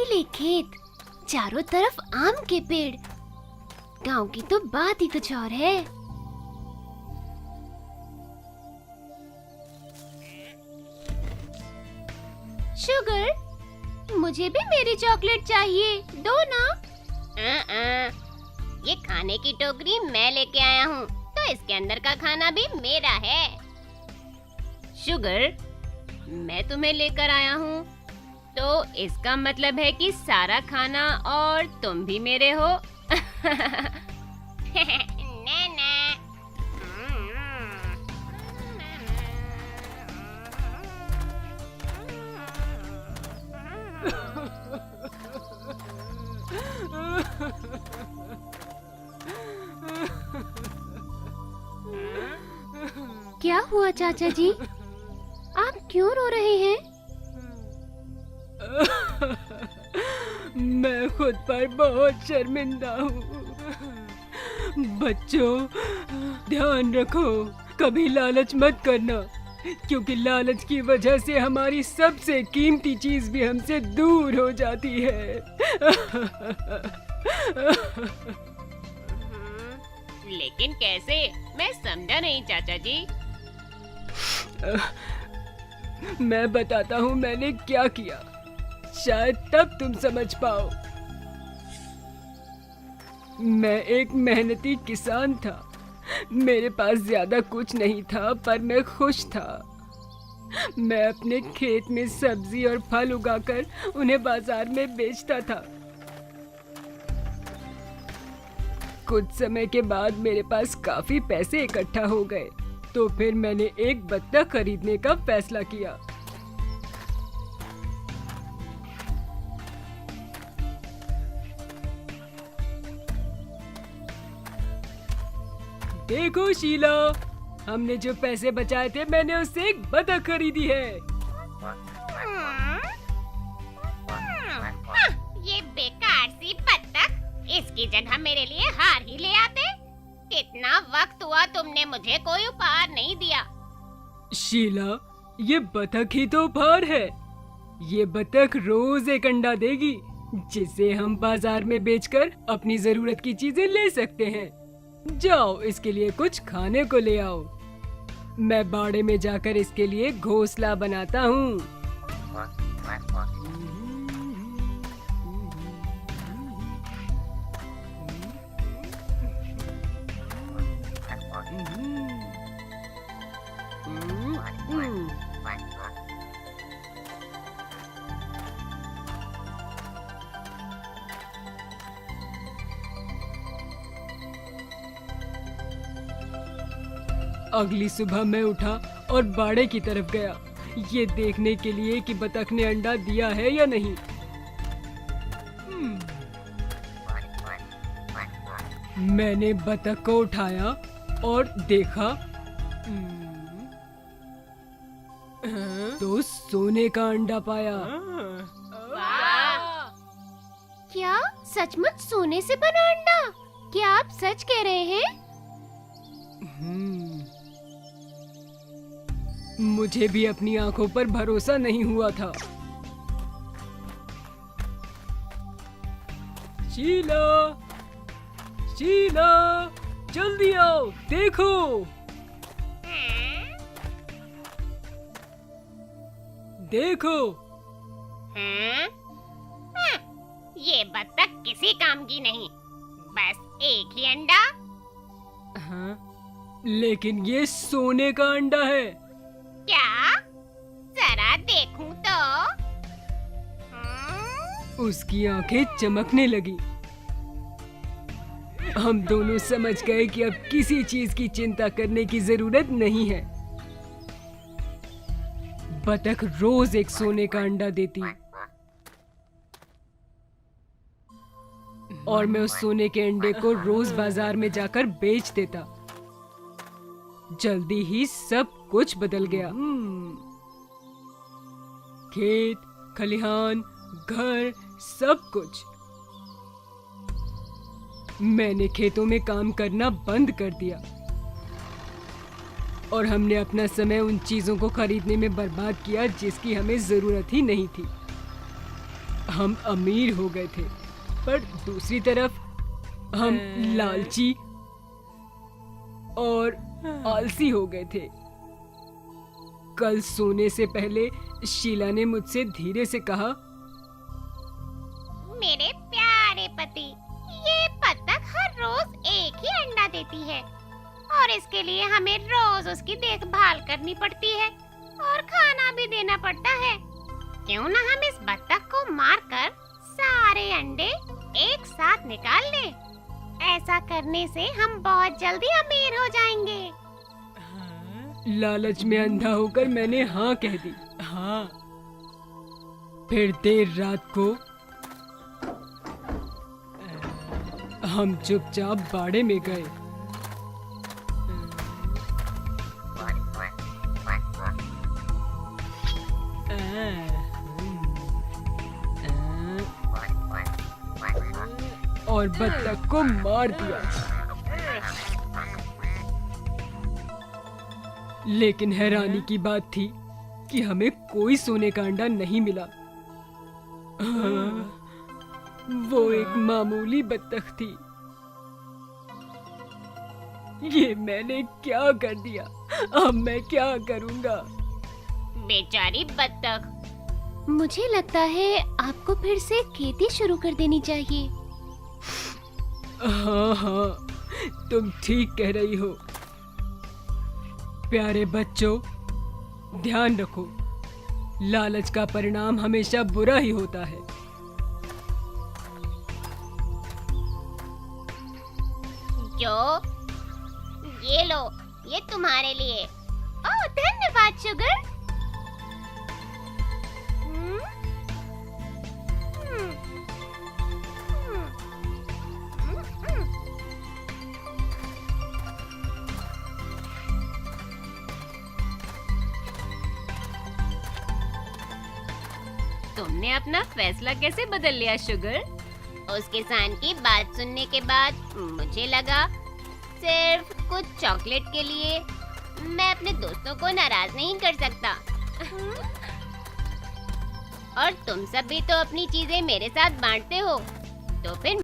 बर्फीले खेत, चारों तरफ आम के पेड़। गांव की तो बात ही कुछ और है। शुगर, मुझे भी मेरी चॉकलेट चाहिए, दो ना। ये खाने की टोकरी मैं लेके आया हूँ, तो इसके अंदर का खाना भी मेरा है। शुगर, मैं तुम्हें लेकर आया हूँ, तो इसका मतलब है कि सारा खाना और तुम भी मेरे हो। ना ना। क्या हुआ चाचा जी? आप क्यों रो रहे हैं? मैं खुद पर बहुत शर्मिंदा हूँ। बच्चों, ध्यान रखो, कभी लालच मत करना, क्योंकि लालच की वजह से हमारी सबसे कीमती चीज भी हमसे दूर हो जाती है। लेकिन कैसे? मैं समझा नहीं चाचा जी। मैं बताता हूँ मैंने क्या किया, शायद तब तुम समझ पाओ। मैं एक मेहनती किसान था। मेरे पास ज्यादा कुछ नहीं था, पर मैं खुश था। मैं अपने खेत में सब्जी और फल उगाकर उन्हें बाजार में बेचता था। कुछ समय के बाद मेरे पास काफी पैसे इकट्ठा हो गए, तो फिर मैंने एक बत्तख खरीदने का फैसला किया। देखो शीला, हमने जो पैसे बचाए थे, मैंने उससे एक बत्तख खरीदी है। ये बेकार सी बत्तख, इसकी जगह मेरे लिए हार ही ले आते। कितना वक्त हुआ तुमने मुझे कोई उपहार नहीं दिया। शीला, ये बत्तख ही तो उपहार है। ये बत्तख रोज एक अंडा देगी, जिसे हम बाजार में बेचकर अपनी जरूरत की चीजें ले सकते हैं। जाओ, इसके लिए कुछ खाने को ले आओ। मैं बाड़े में जाकर इसके लिए घोंसला बनाता हूँ। अगली सुबह मैं उठा और बाड़े की तरफ गया, ये देखने के लिए कि बतख ने अंडा दिया है या नहीं। मैंने बतख को उठाया और देखा तो सोने का अंडा पाया। क्या सचमुच सोने से बना अंडा? क्या आप सच कह रहे हैं? मुझे भी अपनी आंखों पर भरोसा नहीं हुआ था। शीला, शीला, जल्दी आओ, देखो। देखो। ये बत्तख किसी काम की नहीं, बस एक ही अंडा। हाँ, लेकिन ये सोने का अंडा है। क्या? जरा देखूं तो। उसकी आंखें चमकने लगी। हम दोनों समझ गए कि अब किसी चीज की चिंता करने की जरूरत नहीं है। बतख रोज एक सोने का अंडा देती और मैं उस सोने के अंडे को रोज बाजार में जाकर बेच देता। जल्दी ही सब कुछ बदल गया। खेत, खलिहान, घर, सब कुछ। मैंने खेतों में काम करना बंद कर दिया और हमने अपना समय उन चीजों को खरीदने में बर्बाद किया जिसकी हमें जरूरत ही नहीं थी। हम अमीर हो गए थे, पर दूसरी तरफ हम लालची और आलसी हो गए थे। कल सोने से पहले शीला ने मुझसे धीरे से कहा, मेरे प्यारे पति, ये बत्तख हर रोज एक ही अंडा देती है और इसके लिए हमें रोज उसकी देखभाल करनी पड़ती है और खाना भी देना पड़ता है। क्यों ना हम इस बत्तख को मारकर सारे अंडे एक साथ निकाल लें? ऐसा करने से हम बहुत जल्दी अमीर हो जाएंगे। लालच में अंधा होकर मैंने हाँ कह दी। हाँ। फिर देर रात को हम चुपचाप बाड़े में गए। और बत्तख को मार दिया। लेकिन हैरानी की बात थी कि हमें कोई सोने का अंडा नहीं मिला। वो एक मामूली बत्तख थी। ये मैंने क्या कर दिया? अब मैं क्या करूंगा? बेचारी बत्तख। मुझे लगता है आपको फिर से खेती शुरू कर देनी चाहिए। हाँ हाँ, तुम ठीक कह रही हो। प्यारे बच्चों, ध्यान रखो, लालच का परिणाम हमेशा बुरा ही होता है। जो ये लो, ये तुम्हारे लिए। ओह, धन्यवाद शुगर। हम्म, हम्म, हम्म, हम्म। तुमने अपना फैसला कैसे बदल लिया शुगर? उस किसान की बात सुनने के बाद मुझे लगा सिर्फ कुछ चॉकलेट के लिए मैं अपने दोस्तों को नाराज नहीं कर सकता। और तुम सब भी तो अपनी चीजें मेरे साथ बांटते हो, तो फिर